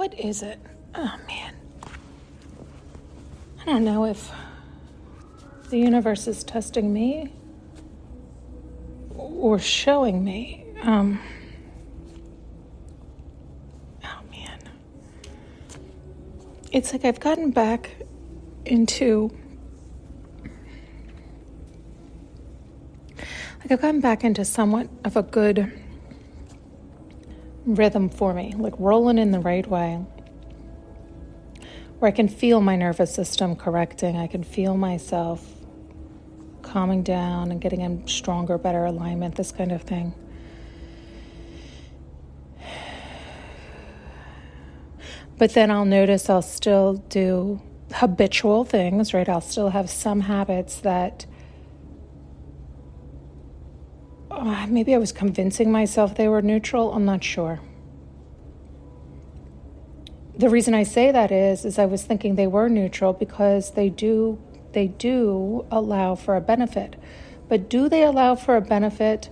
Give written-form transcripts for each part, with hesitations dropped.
What is it? Oh, man. I don't know if the universe is testing me or showing me. Oh, man. It's like I've gotten back into... somewhat of a good rhythm for me, like rolling in the right way, where I can feel my nervous system correcting. I can feel myself calming down and getting in stronger, better alignment, this kind of thing. But then I'll notice I'll still do habitual things, right? I'll still have some habits that maybe I was convincing myself they were neutral. I'm not sure. The reason I say that is I was thinking they were neutral because they do allow for a benefit. But do they allow for a benefit,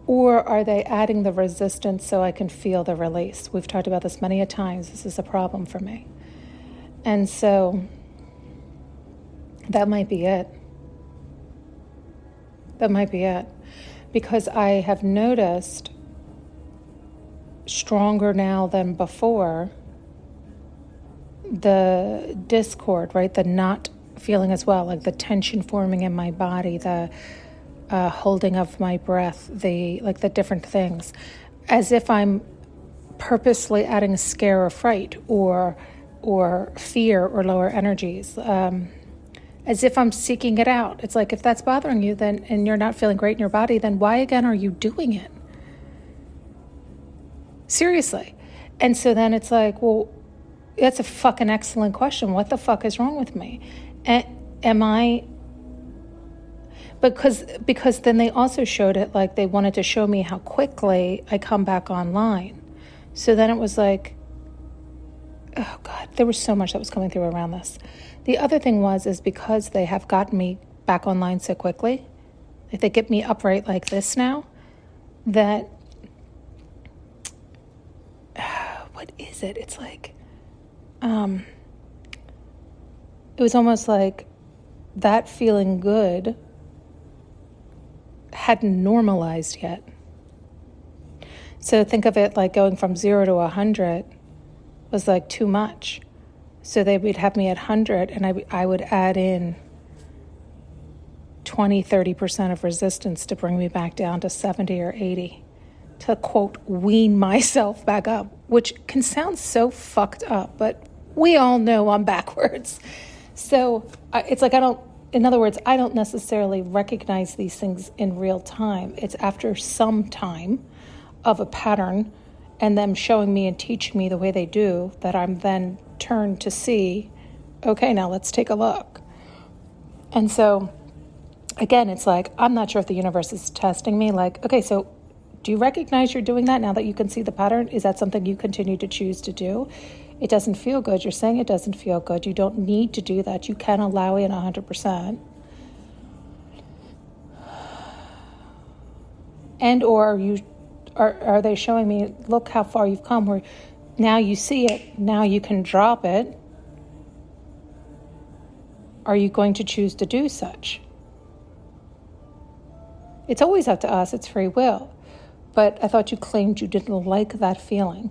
or are they adding the resistance so I can feel the release? We've talked about this many a times. This is a problem for me. And so that might be it. Because I have noticed stronger now than before the discord, right? The not feeling as well, like the tension forming in my body, the holding of my breath, the different things, as if I'm purposely adding scare or fright or fear or lower energies. As if I'm seeking it out. It's like, if that's bothering you, then, and you're not feeling great in your body, then why again are you doing it? Seriously. And so then it's like, well, that's a fucking excellent question. What the fuck is wrong with me? Am I... Because then they also showed it, like they wanted to show me how quickly I come back online. So then it was like, oh God, there was so much that was coming through around this. The other thing is because they have gotten me back online so quickly, if they get me upright like this now, that, what is it? It's like, it was almost like that feeling good hadn't normalized yet. So think of it like going from 0 to 100 was like too much. So they would have me at 100 and I would add in 20-30% of resistance to bring me back down to 70 or 80 to, quote, wean myself back up, which can sound so fucked up, but we all know I'm backwards. So it's like I don't necessarily recognize these things in real time. It's after some time of a pattern and them showing me and teaching me the way they do that I'm then turned to see, okay, now let's take a look. And so, again, it's like, I'm not sure if the universe is testing me. Like, okay, so do you recognize you're doing that now that you can see the pattern? Is that something you continue to choose to do? It doesn't feel good. You're saying it doesn't feel good. You don't need to do that. You can allow in 100%. And or are they showing me, look how far you've come, where now you see it, now you can drop it. Are you going to choose to do such? It's always up to us. It's free will. But I thought you claimed you didn't like that feeling.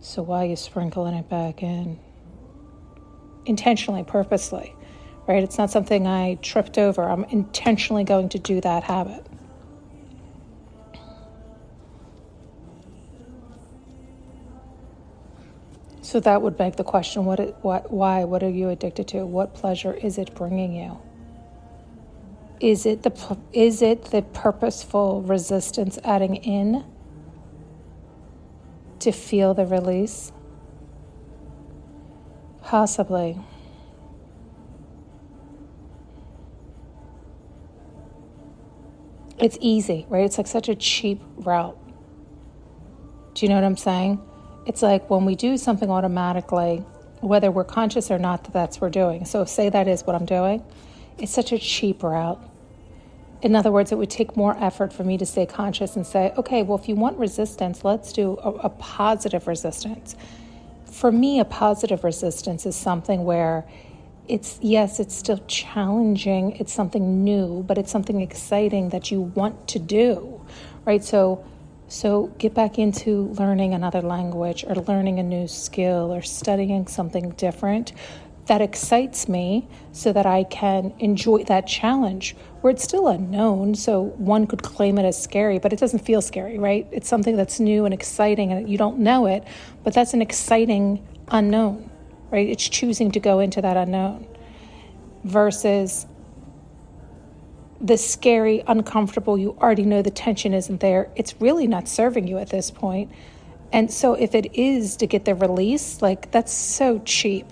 So why are you sprinkling it back in? Intentionally, purposely, right? It's not something I tripped over. I'm intentionally going to do that habit. So that would beg the question, why? What are you addicted to? What pleasure is it bringing you? Is it the purposeful resistance adding in to feel the release? Possibly. It's easy, right? It's like such a cheap route. Do you know what I'm saying? It's like when we do something automatically, whether we're conscious or not, that's what we're doing. So say that is what I'm doing. It's such a cheap route. In other words, it would take more effort for me to stay conscious and say, okay, well, if you want resistance, let's do a positive resistance. For me, a positive resistance is something where it's still challenging. It's something new, but it's something exciting that you want to do, right? So get back into learning another language or learning a new skill or studying something different that excites me so that I can enjoy that challenge where it's still unknown. So one could claim it as scary, but it doesn't feel scary, right? It's something that's new and exciting and you don't know it, but that's an exciting unknown, right? It's choosing to go into that unknown versus the scary, uncomfortable, you already know the tension isn't there. It's really not serving you at this point. And so if it is to get the release, like that's so cheap.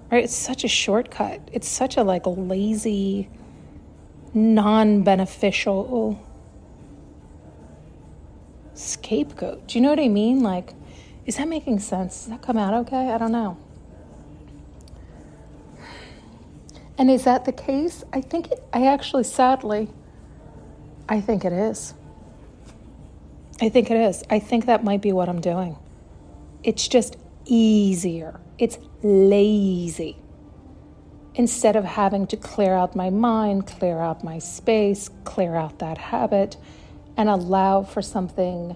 Right? It's such a shortcut. It's such a lazy, non-beneficial scapegoat. Do you know what I mean? Is that making sense? Does that come out okay? I don't know. And is that the case? I think it is. I think it is. I think that might be what I'm doing. It's just easier. It's lazy. Instead of having to clear out my mind, clear out my space, clear out that habit, and allow for something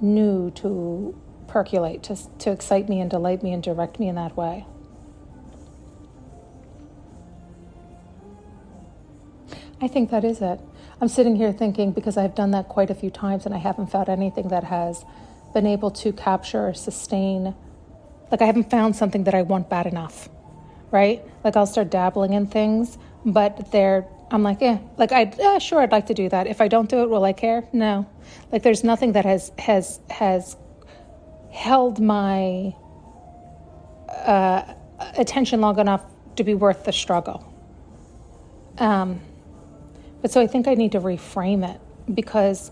new to percolate, to excite me and delight me and direct me in that way. I think that is it. I'm sitting here thinking, because I've done that quite a few times and I haven't found anything that has been able to capture or sustain. I haven't found something that I want bad enough, right? I'll start dabbling in things, but I'm sure, I'd like to do that. If I don't do it, will I care? No. There's nothing that has held my attention long enough to be worth the struggle. But so I think I need to reframe it, because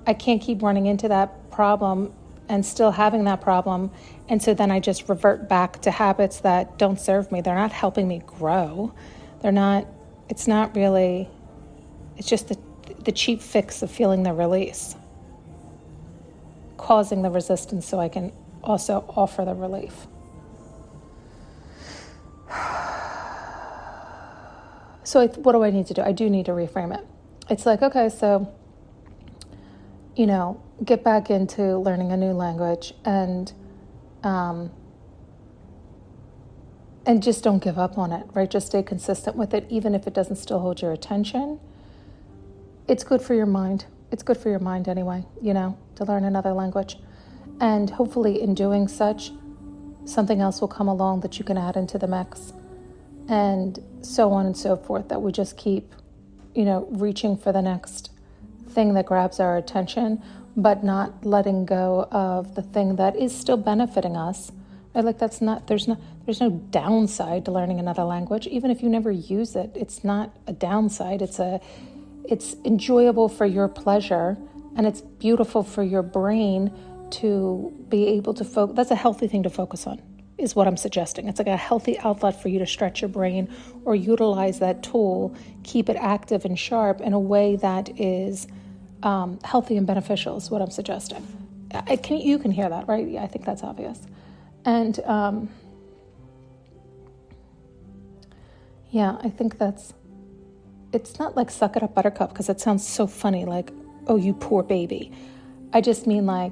I can't keep running into that problem and still having that problem. And so then I just revert back to habits that don't serve me. They're not helping me grow. It's just the cheap fix of feeling the release, causing the resistance so I can also offer the relief. So what do I need to do? I do need to reframe it. It's okay, so, get back into learning a new language and just don't give up on it, right? Just stay consistent with it, even if it doesn't still hold your attention. It's good for your mind. It's good for your mind anyway, to learn another language. And hopefully in doing such, something else will come along that you can add into the mix. And so on and so forth, that we just keep, reaching for the next thing that grabs our attention, but not letting go of the thing that is still benefiting us. Right? There's no downside to learning another language. Even if you never use it, it's not a downside. It's enjoyable for your pleasure, and it's beautiful for your brain to be able to focus. That's a healthy thing to focus on, is what I'm suggesting. It's a healthy outlet for you to stretch your brain or utilize that tool, keep it active and sharp in a way that is healthy and beneficial, is what I'm suggesting. You can hear that, right? Yeah, I think that's obvious. And I think it's not suck it up buttercup, because it sounds so funny, oh, you poor baby. I just mean I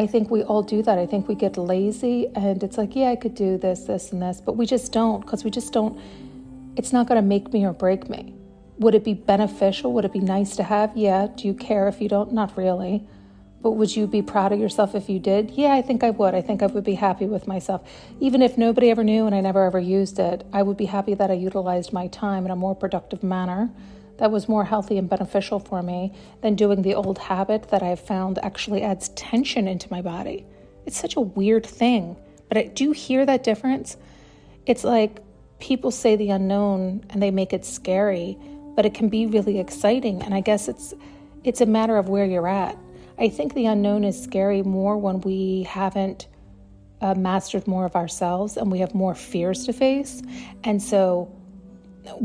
think we all do that. I think we get lazy and it's I could do this, and this, but we just don't, because it's not going to make me or break me. Would it be beneficial? Would it be nice to have? Yeah. Do you care if you don't? Not really. But would you be proud of yourself if you did? Yeah, I think I would. I think I would be happy with myself. Even if nobody ever knew and I never ever used it, I would be happy that I utilized my time in a more productive manner that was more healthy and beneficial for me than doing the old habit that I've found actually adds tension into my body. It's such a weird thing, but do you hear that difference? It's people say the unknown and they make it scary, but it can be really exciting. And I guess it's a matter of where you're at. I think the unknown is scary more when we haven't mastered more of ourselves and we have more fears to face. And so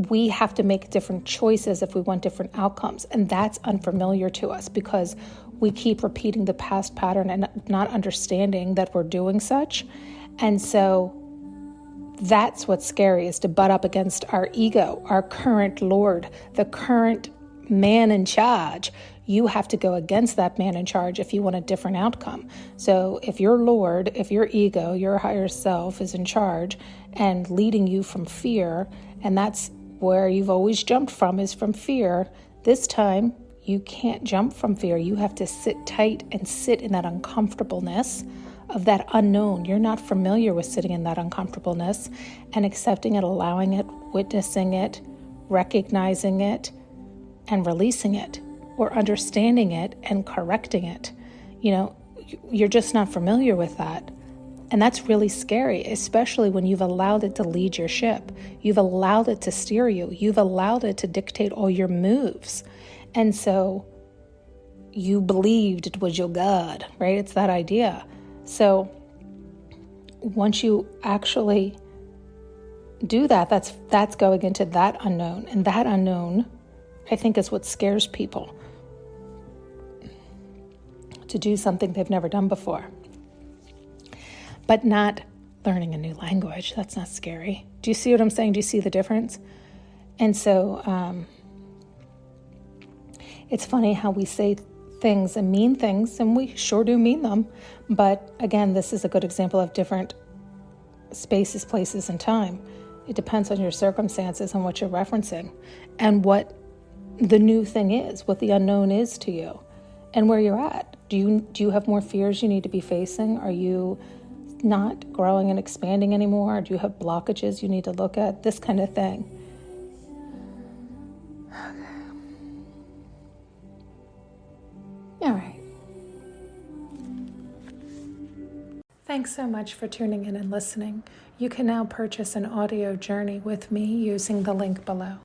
we have to make different choices if we want different outcomes. And that's unfamiliar to us because we keep repeating the past pattern and not understanding that we're doing such. And so that's what's scary, is to butt up against our ego, our current Lord, the current man in charge. You have to go against that man in charge if you want a different outcome. So if your Lord, if your ego, your higher self is in charge and leading you from fear, and that's where you've always jumped from, is from fear, this time you can't jump from fear. You have to sit tight and sit in that uncomfortableness of that unknown. You're not familiar with sitting in that uncomfortableness and accepting it, allowing it, witnessing it, recognizing it, and releasing it, or understanding it and correcting it. You're just not familiar with that. And that's really scary, especially when you've allowed it to lead your ship. You've allowed it to steer you. You've allowed it to dictate all your moves. And so you believed it was your God, right? It's that idea. So once you actually do that, that's going into that unknown. And that unknown, I think, is what scares people, to do something they've never done before. But not learning a new language. That's not scary. Do you see what I'm saying? Do you see the difference? And so it's funny how we say things and mean things, and we sure do mean them. But again, this is a good example of different spaces, places, and time. It depends on your circumstances and what you're referencing and what the new thing is, what the unknown is to you, and where you're at. Do you have more fears you need to be facing? Are you not growing and expanding anymore? Do you have blockages you need to look at? This kind of thing. All right. Thanks so much for tuning in and listening. You can now purchase an audio journey with me using the link below.